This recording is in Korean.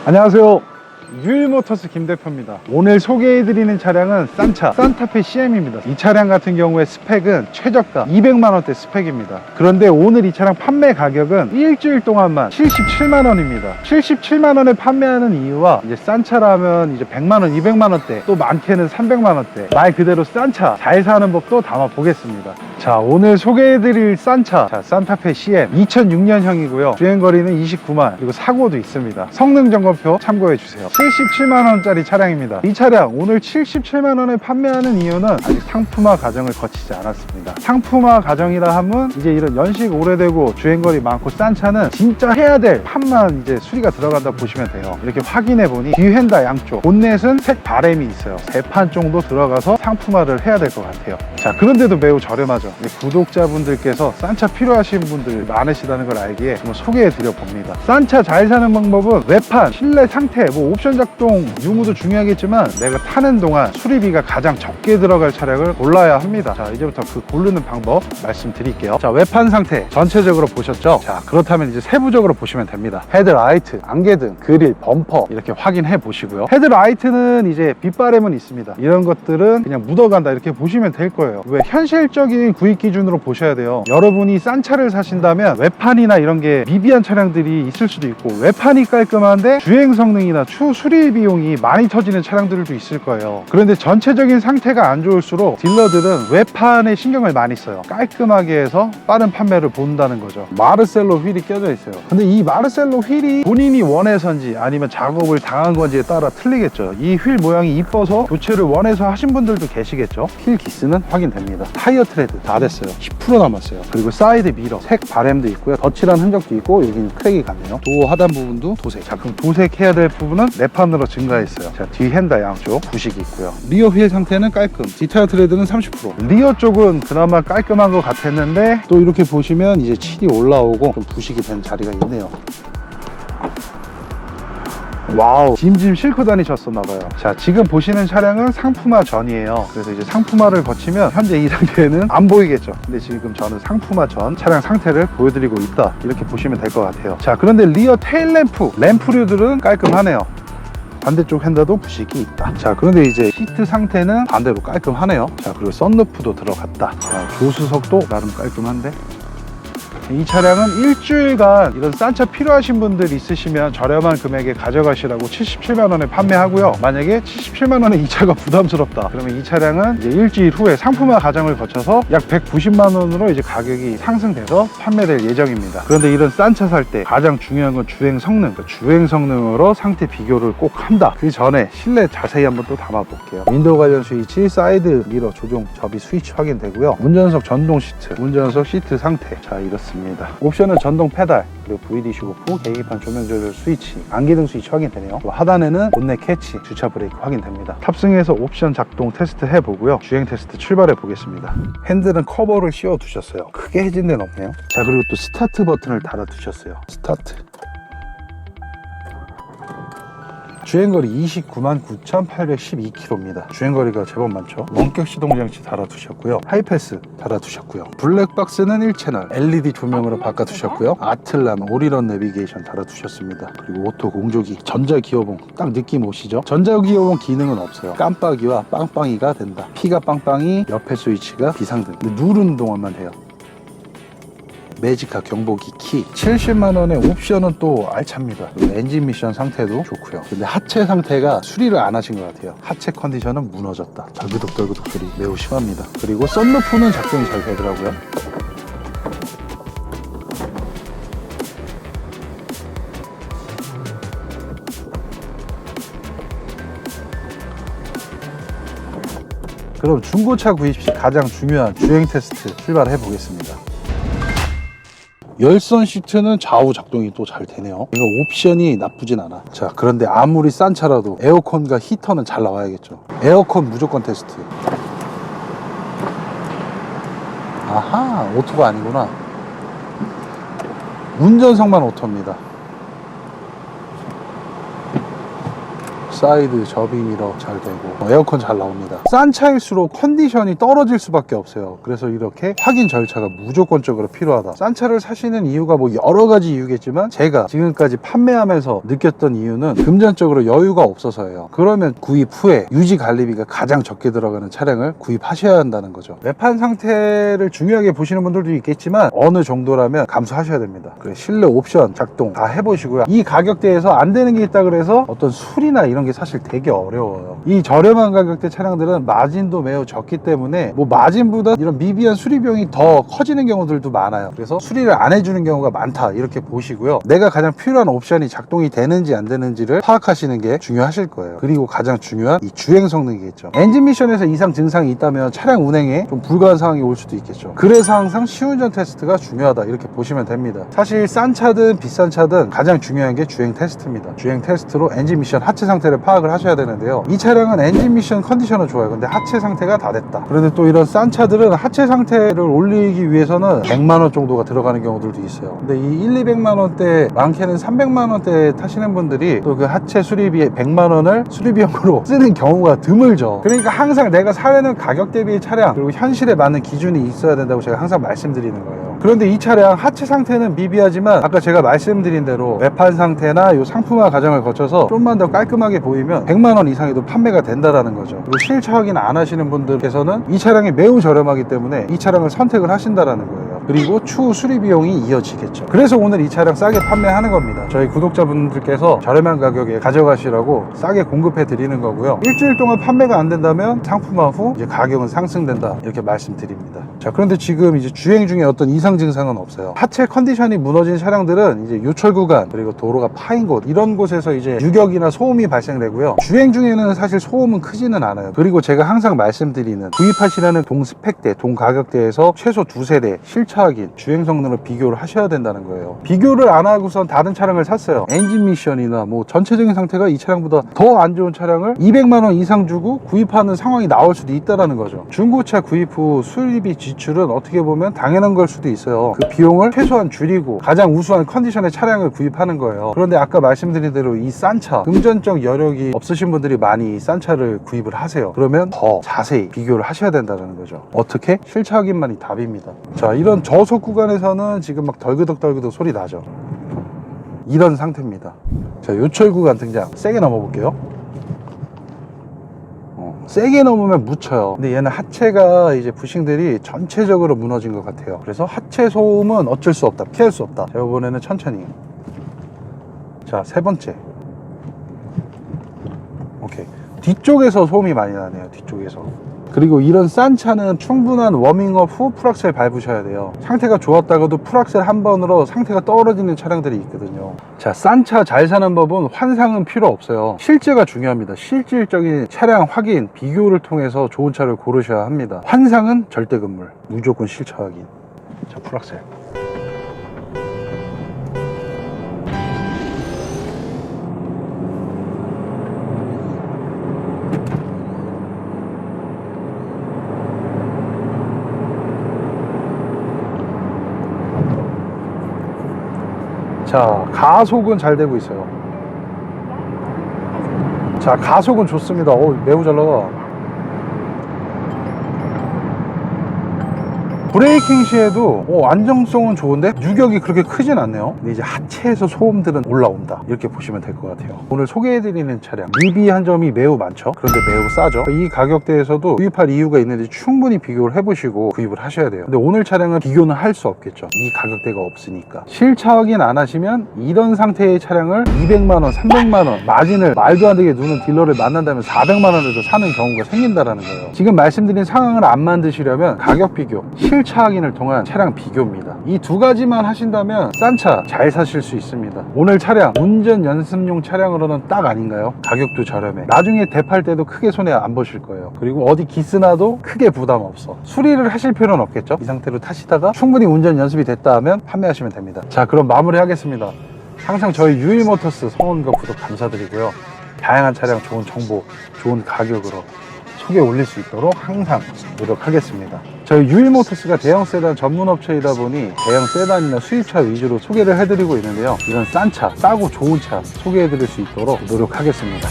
안녕하세요. 유일모터스 김대표입니다. 오늘 소개해드리는 차량은 싼차 산타페 CM입니다. 이 차량 같은 경우에 스펙은 최저가 200만원대 스펙입니다. 그런데 오늘 이 차량 판매 가격은 일주일 동안만 77만원입니다. 77만원에 판매하는 이유와 이제 싼차라면 이제 100만원, 200만원대, 또 많게는 300만원대, 말 그대로 싼차 잘 사는 법도 담아보겠습니다. 자, 오늘 소개해드릴 싼차, 자, 산타페 CM 2006년형이고요 주행거리는 29만, 그리고 사고도 있습니다. 성능점검표 참고해주세요. 77만원짜리 차량입니다. 이 차량 오늘 77만원에 판매하는 이유는 아직 상품화 과정을 거치지 않았습니다. 상품화 과정이라 하면 이제 이런 연식 오래되고 주행거리 많고 싼 차는 진짜 해야 될 판만 이제 수리가 들어간다 보시면 돼요. 이렇게 확인해보니 뒤핸다 양쪽 본넷은 색 바램이 있어요. 3판 정도 들어가서 상품화를 해야 될 것 같아요. 자, 그런데도 매우 저렴하죠. 구독자분들께서 싼 차 필요하신 분들 많으시다는 걸 알기에 한번 소개해드려 봅니다. 싼 차 잘 사는 방법은 외판, 실내 상태, 뭐 옵션 작동, 유무도 중요하겠지만 내가 타는 동안 수리비가 가장 적게 들어갈 차량을 골라야 합니다. 자, 이제부터 그 고르는 방법 말씀드릴게요. 자, 외판 상태 전체적으로 보셨죠? 자, 그렇다면 이제 세부적으로 보시면 됩니다. 헤드라이트, 안개등, 그릴, 범퍼 이렇게 확인해 보시고요. 헤드라이트는 이제 빗바램은 있습니다. 이런 것들은 그냥 묻어간다 이렇게 보시면 될 거예요. 왜 현실적인 구입 기준으로 보셔야 돼요. 여러분이 싼 차를 사신다면 외판이나 이런 게 미비한 차량들이 있을 수도 있고, 외판이 깔끔한데 주행 성능이나 추후 수리 비용이 많이 터지는 차량들도 있을 거예요. 그런데 전체적인 상태가 안 좋을수록 딜러들은 외판에 신경을 많이 써요. 깔끔하게 해서 빠른 판매를 본다는 거죠. 마르셀로 휠이 껴져 있어요. 근데 이 마르셀로 휠이 본인이 원해서인지 아니면 작업을 당한 건지에 따라 틀리겠죠. 이 휠 모양이 이뻐서 교체를 원해서 하신 분들도 계시겠죠. 휠 기스는 확인됩니다. 타이어 트레드 다 됐어요. 10% 남았어요. 그리고 사이드 미러 색 바램도 있고요. 덧칠한 흔적도 있고, 여기는 크랙이 같네요. 도어 하단 부분도 도색. 자, 그럼 도색해야 될 부분은 내판으로 증가했어요. 자, 뒤 핸다 양쪽 부식이 있고요. 리어 휠 상태는 깔끔. 디타일 트레드는 30%. 리어 쪽은 그나마 깔끔한 것 같았는데 또 이렇게 보시면 이제 칠이 올라오고 좀 부식이 된 자리가 있네요. 와우, 짐 싣고 다니셨었나봐요. 자, 지금 보시는 차량은 상품화 전이에요. 그래서 이제 상품화를 거치면 현재 이 상태는 안 보이겠죠. 근데 지금 저는 상품화 전 차량 상태를 보여드리고 있다, 이렇게 보시면 될 것 같아요. 자, 그런데 리어 테일 램프류들은 깔끔하네요. 반대쪽 핸다도 부식이 있다. 자, 그런데 이제 시트 상태는 반대로 깔끔하네요. 자, 그리고 썬루프도 들어갔다. 자, 조수석도 나름 깔끔한데, 이 차량은 일주일간 이런 싼 차 필요하신 분들 있으시면 저렴한 금액에 가져가시라고 77만원에 판매하고요. 만약에 77만원에 이 차가 부담스럽다 그러면 이 차량은 이제 일주일 후에 상품화 과정을 거쳐서 약 190만원으로 이제 가격이 상승돼서 판매될 예정입니다. 그런데 이런 싼 차 살 때 가장 중요한 건 주행 성능, 주행 성능으로 상태 비교를 꼭 한다. 그 전에 실내 자세히 한번 또 담아 볼게요. 윈도우 관련 스위치, 사이드 미러 조종 접이 스위치 확인되고요. 운전석 전동 시트, 운전석 시트 상태. 자, 이렇습니다. 옵션은 전동 페달, 그리고 VD 슈퍼, 계기판 조명 조절 스위치, 안기등 스위치 확인되네요. 하단에는 본넷 캐치, 주차 브레이크 확인됩니다. 탑승해서 옵션 작동 테스트 해보고요. 주행 테스트 출발해 보겠습니다. 핸들은 커버를 씌워 두셨어요. 크게 해진 데는 없네요. 자, 그리고 또 스타트 버튼을 달아 두셨어요. 스타트. 주행거리 29만 9,812km입니다. 주행거리가 제법 많죠. 원격 시동장치 달아두셨고요. 하이패스 달아두셨고요. 블랙박스는 1채널 LED 조명으로 바꿔두셨고요. 아틀란 올인원 내비게이션 달아두셨습니다. 그리고 오토 공조기, 전자기어봉 딱 느낌 오시죠? 전자기어봉 기능은 없어요. 깜빡이와 빵빵이가 된다. 피가 빵빵이, 옆에 스위치가 비상등. 근데 누르는 동안만 돼요. 매지카 경보기 키. 70만원의 옵션은 또 알찹니다. 엔진 미션 상태도 좋고요. 근데 하체 상태가 수리를 안 하신 것 같아요. 하체 컨디션은 무너졌다. 덜그덕덜그덕 소리 매우 심합니다. 그리고 썬루프는 작동이 잘 되더라고요. 그럼 중고차 구입 시 가장 중요한 주행 테스트 출발해 보겠습니다. 열선 시트는 좌우 작동이 또 잘 되네요. 이거 옵션이 나쁘진 않아. 자, 그런데 아무리 싼 차라도 에어컨과 히터는 잘 나와야겠죠. 에어컨 무조건 테스트. 아하, 오토가 아니구나. 운전석만 오토입니다. 사이드 접이미러 잘 되고 에어컨 잘 나옵니다. 싼 차일수록 컨디션이 떨어질 수밖에 없어요. 그래서 이렇게 확인 절차가 무조건적으로 필요하다. 싼 차를 사시는 이유가 뭐 여러 가지 이유겠지만 제가 지금까지 판매하면서 느꼈던 이유는 금전적으로 여유가 없어서예요. 그러면 구입 후에 유지 관리비가 가장 적게 들어가는 차량을 구입하셔야 한다는 거죠. 외판 상태를 중요하게 보시는 분들도 있겠지만 어느 정도라면 감수하셔야 됩니다. 그래, 실내 옵션 작동 다 해보시고요. 이 가격대에서 안 되는 게 있다 그래서 어떤 수리나 이런 게 사실 되게 어려워요. 이 저렴한 가격대 차량들은 마진도 매우 적기 때문에 뭐 마진보다 이런 미비한 수리 비용이 더 커지는 경우들도 많아요. 그래서 수리를 안 해주는 경우가 많다 이렇게 보시고요. 내가 가장 필요한 옵션이 작동이 되는지 안 되는지를 파악하시는 게 중요하실 거예요. 그리고 가장 중요한 이 주행 성능이겠죠. 엔진 미션에서 이상 증상이 있다면 차량 운행에 좀 불가한 상황이 올 수도 있겠죠. 그래서 항상 시운전 테스트가 중요하다 이렇게 보시면 됩니다. 사실 싼 차든 비싼 차든 가장 중요한 게 주행 테스트입니다. 주행 테스트로 엔진 미션 하체 상태를 파악을 하셔야 되는데요. 이 차량은 엔진 미션 컨디션은 좋아요. 근데 하체 상태가 다 됐다. 그런데 또 이런 싼 차들은 하체 상태를 올리기 위해서는 100만원 정도가 들어가는 경우들도 있어요. 근데 이 200만원대 많게는 300만원대 타시는 분들이 또 그 하체 수리비에 100만원을 수리비용으로 쓰는 경우가 드물죠. 그러니까 항상 내가 사려는 가격 대비 차량 그리고 현실에 맞는 기준이 있어야 된다고 제가 항상 말씀드리는 거예요. 그런데 이 차량 하체 상태는 미비하지만 아까 제가 말씀드린 대로 외판 상태나 요 상품화 과정을 거쳐서 좀만 더 깔끔하게 보이면 100만원 이상에도 판매가 된다라는 거죠. 그리고 실차 확인 안 하시는 분들께서는 이 차량이 매우 저렴하기 때문에 이 차량을 선택을 하신다라는 거예요. 그리고 추후 수리 비용이 이어지겠죠. 그래서 오늘 이 차량 싸게 판매하는 겁니다. 저희 구독자분들께서 저렴한 가격에 가져가시라고 싸게 공급해 드리는 거고요. 일주일 동안 판매가 안 된다면 상품화 후 이제 가격은 상승된다 이렇게 말씀드립니다. 자, 그런데 지금 이제 주행 중에 어떤 이상 증상은 없어요. 하체 컨디션이 무너진 차량들은 이제 요철 구간 그리고 도로가 파인 곳 이런 곳에서 이제 유격이나 소음이 발생되고요. 주행 중에는 사실 소음은 크지는 않아요. 그리고 제가 항상 말씀드리는 구입하시라는 동 스펙대, 동 가격대에서 최소 두세 대 실차 확인, 주행 성능을 비교를 하셔야 된다는 거예요. 비교를 안 하고선 다른 차량을 샀어요. 엔진 미션이나 뭐 전체적인 상태가 이 차량보다 더 안 좋은 차량을 200만원 이상 주고 구입하는 상황이 나올 수도 있다는 거죠. 중고차 구입 후 수리비 지출은 어떻게 보면 당연한 걸 수도 있어요. 그 비용을 최소한 줄이고 가장 우수한 컨디션의 차량을 구입하는 거예요. 그런데 아까 말씀드린 대로 이 싼 차, 금전적 여력이 없으신 분들이 많이 싼 차를 구입을 하세요. 그러면 더 자세히 비교를 하셔야 된다는 거죠. 어떻게? 실차 확인만이 답입니다. 자, 이런 저속 구간에서는 지금 막 덜그덕 소리 나죠. 이런 상태입니다. 자, 요철 구간 등장. 세게 넘어볼게요. 세게 넘으면 묻혀요. 근데 얘는 하체가 이제 부싱들이 전체적으로 무너진 것 같아요. 그래서 하체 소음은 어쩔 수 없다, 피할 수 없다. 자, 이번에는 천천히. 자, 세 번째. 오케이. 뒤쪽에서 소음이 많이 나네요. 뒤쪽에서. 그리고 이런 싼 차는 충분한 워밍업 후 풀악셀 밟으셔야 돼요. 상태가 좋았다가도 풀악셀 한 번으로 상태가 떨어지는 차량들이 있거든요. 자, 싼 차 잘 사는 법은 환상은 필요 없어요. 실제가 중요합니다. 실질적인 차량 확인, 비교를 통해서 좋은 차를 고르셔야 합니다. 환상은 절대 금물, 무조건 실차 확인. 자, 풀악셀. 자, 가속은 잘 되고 있어요. 자, 가속은 좋습니다. 매우 잘 나가. 브레이킹 시에도 안정성은 좋은데 유격이 그렇게 크진 않네요. 근데 이제 하체에서 소음들은 올라온다 이렇게 보시면 될 것 같아요. 오늘 소개해드리는 차량 미비한 점이 매우 많죠. 그런데 매우 싸죠. 이 가격대에서도 구입할 이유가 있는지 충분히 비교를 해보시고 구입을 하셔야 돼요. 근데 오늘 차량은 비교는 할 수 없겠죠. 이 가격대가 없으니까. 실차 확인 안 하시면 이런 상태의 차량을 200만원 300만원 마진을 말도 안 되게 누는 딜러를 만난다면 400만원에도 사는 경우가 생긴다라는 거예요. 지금 말씀드린 상황을 안 만드시려면 가격 비교, 실차 확인을 통한 차량 비교입니다. 이 두 가지만 하신다면 싼 차 잘 사실 수 있습니다. 오늘 차량 운전 연습용 차량으로는 딱 아닌가요? 가격도 저렴해. 나중에 대팔 때도 크게 손해 안 보실 거예요. 그리고 어디 기스나도 크게 부담 없어. 수리를 하실 필요는 없겠죠. 이 상태로 타시다가 충분히 운전 연습이 됐다 하면 판매하시면 됩니다. 자, 그럼 마무리 하겠습니다. 항상 저희 유일모터스 성원과 구독 감사드리고요. 다양한 차량 좋은 정보, 좋은 가격으로 소개 올릴 수 있도록 항상 노력하겠습니다. 저희 유일모터스가 대형 세단 전문 업체이다 보니 대형 세단이나 수입차 위주로 소개를 해드리고 있는데요. 이런 싼 차, 싸고 좋은 차 소개해드릴 수 있도록 노력하겠습니다.